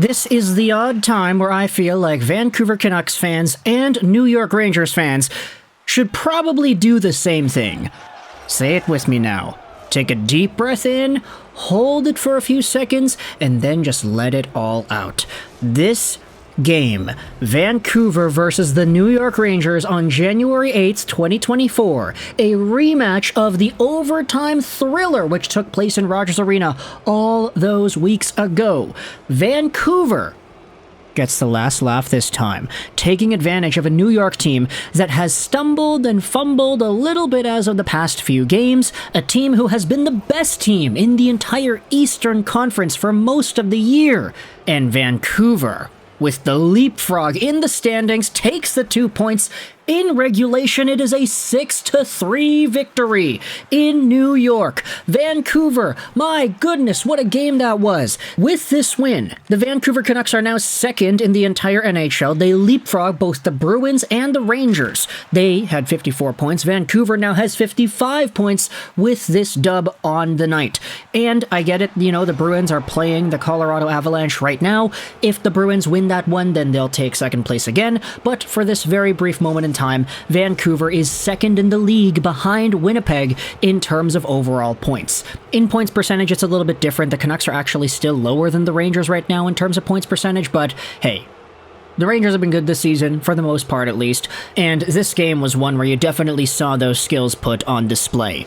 This is the odd time where I feel like Vancouver Canucks fans and New York Rangers fans should probably do the same thing. Say it with me now. Take a deep breath in, hold it for a few seconds, and then just let it all out. This game, Vancouver versus the New York Rangers on January 8th, 2024, a rematch of the overtime thriller which took place in Rogers Arena all those weeks ago. Vancouver gets the last laugh this time, taking advantage of a New York team that has stumbled and fumbled a little bit as of the past few games, a team who has been the best team in the entire Eastern Conference for most of the year, and Vancouver, with the leapfrog in the standings, takes the 2 points. In regulation, it is a 6-3 victory in New York. Vancouver, my goodness, what a game that was. With this win, the Vancouver Canucks are now second in the entire NHL. They leapfrog both the Bruins and the Rangers. They had 54 points. Vancouver now has 55 points with this dub on the night. And I get it, the Bruins are playing the Colorado Avalanche right now. If the Bruins win that one, then they'll take second place again. But for this very brief moment in time, Vancouver is second in the league behind Winnipeg in terms of overall points. In points percentage, it's a little bit different. The Canucks are actually still lower than the Rangers right now in terms of points percentage, but hey, the Rangers have been good this season, for the most part at least, and this game was one where you definitely saw those skills put on display.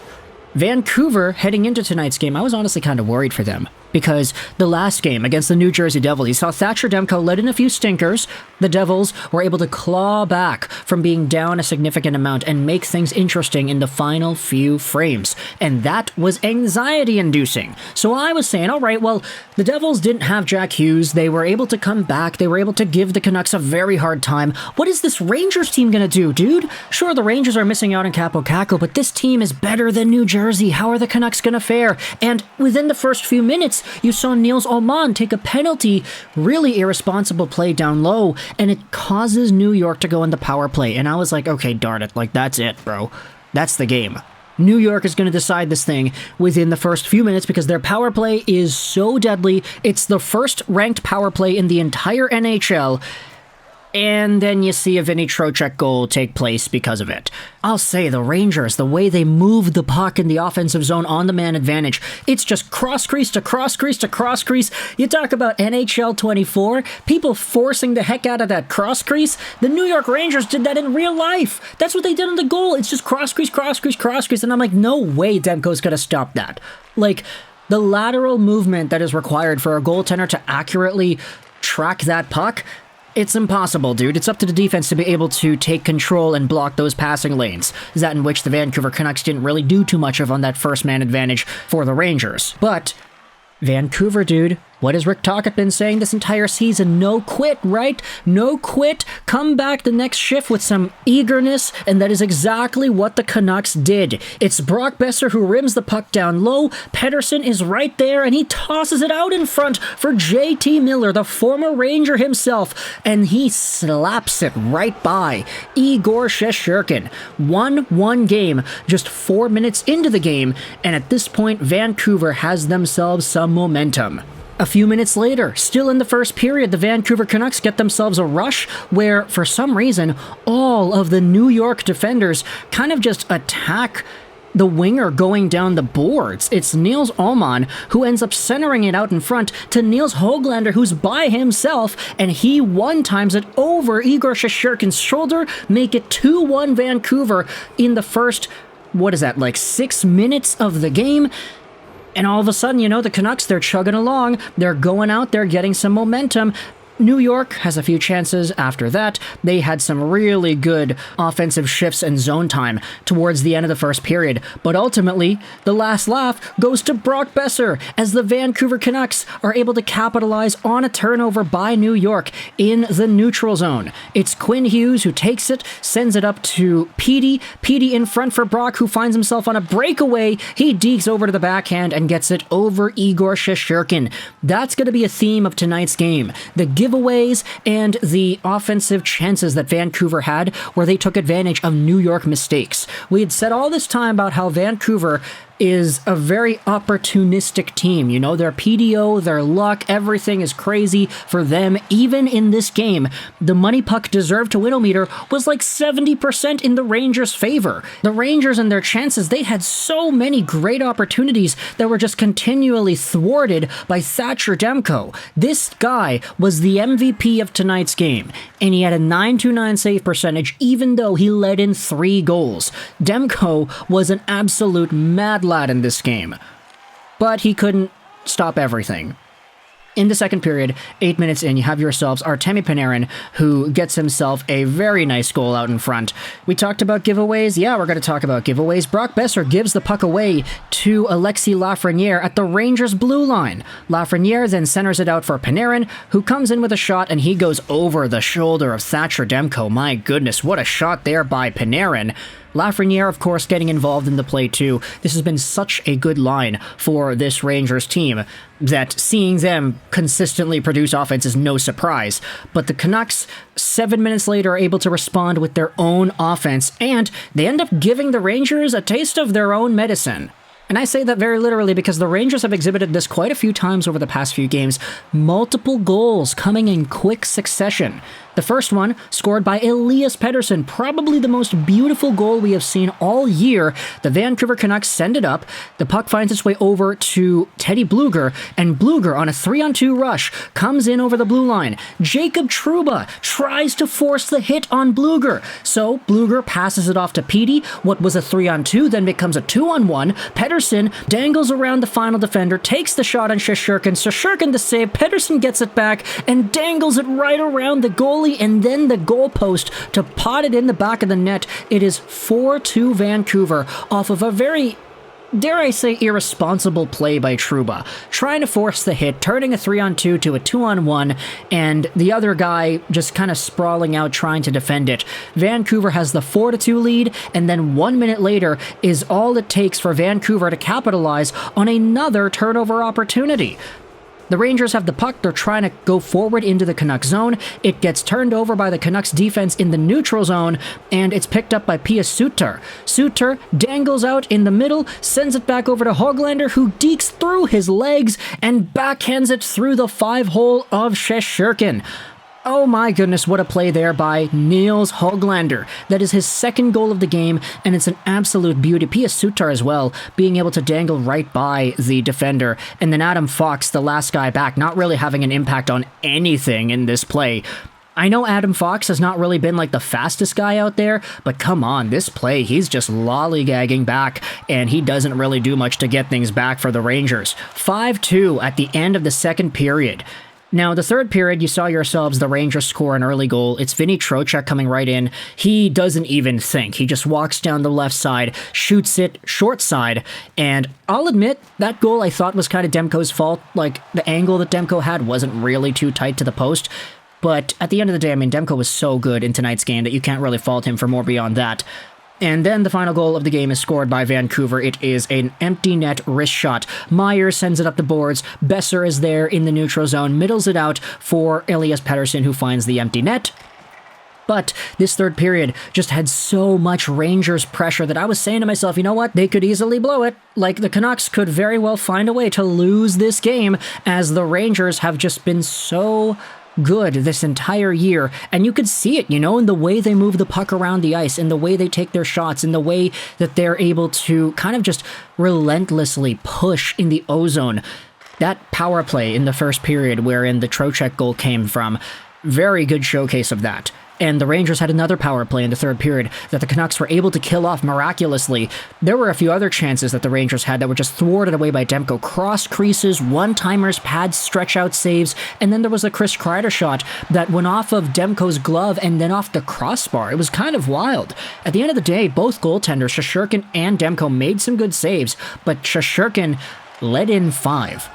Vancouver, heading into tonight's game, I was honestly kind of worried for them, because the last game against the New Jersey Devils, you saw Thatcher Demko let in a few stinkers. The Devils were able to claw back from being down a significant amount and make things interesting in the final few frames, and that was anxiety-inducing. So I was saying, all right, well, the Devils didn't have Jack Hughes. They were able to come back. They were able to give the Canucks a very hard time. What is this Rangers team gonna do, dude? Sure, the Rangers are missing out on Capo Caco, but this team is better than New Jersey. How are the Canucks gonna fare? And within the first few minutes, you saw Nils Hoglander take a penalty, really irresponsible play down low, and it causes New York to go in the power play. And I was like, okay, darn it, that's it, bro. That's the game. New York is going to decide this thing within the first few minutes because their power play is so deadly. It's the first ranked power play in the entire NHL. And then you see a Vinny Trocheck goal take place because of it. I'll say the Rangers, the way they move the puck in the offensive zone on the man advantage, it's just cross-crease to cross-crease to cross-crease. You talk about NHL 24, people forcing the heck out of that cross-crease. The New York Rangers did that in real life. That's what they did on the goal. It's just cross-crease, cross-crease, cross-crease. And I'm like, no way Demko's going to stop that. The lateral movement that is required for a goaltender to accurately track that puck, it's impossible, dude. It's up to the defense to be able to take control and block those passing lanes. That in which the Vancouver Canucks didn't really do too much of on that first man advantage for the Rangers. But Vancouver, dude, what has Rick Tocchet been saying this entire season? No quit, right? No quit. Come back the next shift with some eagerness, and that is exactly what the Canucks did. It's Brock Boeser who rims the puck down low. Pettersson is right there, and he tosses it out in front for JT Miller, the former Ranger himself, and he slaps it right by Igor Shesterkin. 1-1 game, just 4 minutes into the game, and at this point, Vancouver has themselves some momentum. A few minutes later, still in the first period, the Vancouver Canucks get themselves a rush where, for some reason, all of the New York defenders kind of just attack the winger going down the boards. It's Nils Hoglander who ends up centering it out in front to Nils Hoglander, who's by himself, and he one-times it over Igor Shesterkin's shoulder, make it 2-1 Vancouver in the first, 6 minutes of the game. And all of a sudden, the Canucks, they're chugging along. They're going out there, getting some momentum. New York has a few chances after that. They had some really good offensive shifts and zone time towards the end of the first period. But ultimately, the last laugh goes to Brock Boeser as the Vancouver Canucks are able to capitalize on a turnover by New York in the neutral zone. It's Quinn Hughes who takes it, sends it up to Petey. Petey in front for Brock, who finds himself on a breakaway. He dekes over to the backhand and gets it over Igor Shesterkin. That's going to be a theme of tonight's game. The giveaways and the offensive chances that Vancouver had where they took advantage of New York mistakes. We had said all this time about how Vancouver is a very opportunistic team. You know, their PDO, their luck, everything is crazy for them. Even in this game, the money puck deserved to win meter was like 70% in the Rangers' favor. The Rangers and their chances, they had so many great opportunities that were just continually thwarted by Thatcher Demko. This guy was the MVP of tonight's game, and he had a .929 save percentage even though he let in 3 goals. Demko was an absolute mad lad in this game, but he couldn't stop everything. In the second period, 8 minutes in, you have yourselves Artemi Panarin, who gets himself a very nice goal out in front. We talked about giveaways. Yeah, we're going to talk about giveaways. Brock Boeser gives the puck away to Alexis Lafreniere at the Rangers' blue line. Lafreniere then centers it out for Panarin, who comes in with a shot, and he goes over the shoulder of Thatcher Demko. My goodness, what a shot there by Panarin. Lafreniere, of course, getting involved in the play too. This has been such a good line for this Rangers team that seeing them consistently produce offense is no surprise. But the Canucks, 7 minutes later, are able to respond with their own offense, and they end up giving the Rangers a taste of their own medicine. And I say that very literally because the Rangers have exhibited this quite a few times over the past few games. Multiple goals coming in quick succession. The first one, scored by Elias Pettersson, probably the most beautiful goal we have seen all year. The Vancouver Canucks send it up, the puck finds its way over to Teddy Blueger, and Blueger on a 3-on-2 rush comes in over the blue line. Jacob Trouba tries to force the hit on Blueger, so Blueger passes it off to Petey. What was a 3-on-2 then becomes a 2-on-1. Pettersson dangles around the final defender, takes the shot on Shesterkin. Shesterkin the save, Pettersson gets it back and dangles it right around the goalie and then the goalpost to pot it in the back of the net. It is 4-2 Vancouver off of a very, dare I say, irresponsible play by Trouba, trying to force the hit, turning a 3-on-2 to a 2-on-1, and the other guy just kind of sprawling out trying to defend it. Vancouver has the 4-2 lead, and then 1 minute later is all it takes for Vancouver to capitalize on another turnover opportunity. The Rangers have the puck, they're trying to go forward into the Canucks zone. It gets turned over by the Canucks defense in the neutral zone, and it's picked up by Pius Suter. Suter dangles out in the middle, sends it back over to Hoglander, who dekes through his legs and backhands it through the 5-hole of Shesterkin. Oh my goodness, what a play there by Nils Hoglander. That is his second goal of the game, and it's an absolute beauty. Pius Suter as well, being able to dangle right by the defender. And then Adam Fox, the last guy back, not really having an impact on anything in this play. I know Adam Fox has not really been like the fastest guy out there, but come on, this play, he's just lollygagging back, and he doesn't really do much to get things back for the Rangers. 5-2 at the end of the second period. Now, the third period, you saw yourselves the Rangers score an early goal. It's Vinny Trocheck coming right in. He doesn't even think. He just walks down the left side, shoots it short side, and I'll admit, that goal I thought was kind of Demko's fault. Like, the angle that Demko had wasn't really too tight to the post, but at the end of the day, I mean, Demko was so good in tonight's game that you can't really fault him for more beyond that. And then the final goal of the game is scored by Vancouver. It is an empty net wrist shot. Myers sends it up the boards. Boeser is there in the neutral zone, middles it out for Elias Pettersson, who finds the empty net. But this third period just had so much Rangers pressure that I was saying to myself, you know what? They could easily blow it. Like, the Canucks could very well find a way to lose this game, as the Rangers have just been so good this entire year, and you could see it, you know, in the way they move the puck around the ice, in the way they take their shots, in the way that they're able to kind of just relentlessly push in the ozone. That power play in the first period wherein the Trocheck goal came from, very good showcase of that. And the Rangers had another power play in the third period that the Canucks were able to kill off miraculously. There were a few other chances that the Rangers had that were just thwarted away by Demko. Cross creases, one-timers, pad stretch-out saves, and then there was a Chris Kreider shot that went off of Demko's glove and then off the crossbar. It was kind of wild. At the end of the day, both goaltenders, Shesterkin and Demko, made some good saves, but Shesterkin let in 5.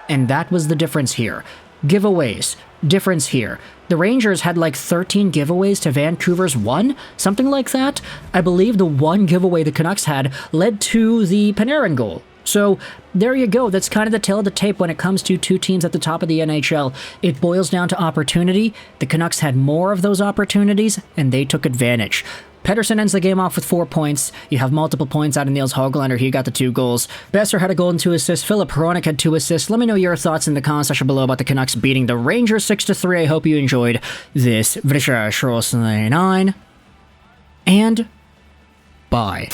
And that was the difference here. Giveaways. Difference here. The Rangers had like 13 giveaways to Vancouver's 1, something like that. I believe the one giveaway the Canucks had led to the Panarin goal. So there you go. That's kind of the tale of the tape when it comes to two teams at the top of the NHL. It boils down to opportunity. The Canucks had more of those opportunities, and they took advantage. Pettersson ends the game off with 4 points. You have multiple points out of Nils Hoglander. He got the 2 goals. Boeser had a goal and 2 assists. Filip Hronek had 2 assists. Let me know your thoughts in the comment section below about the Canucks beating the Rangers 6-3. I hope you enjoyed this video. And bye.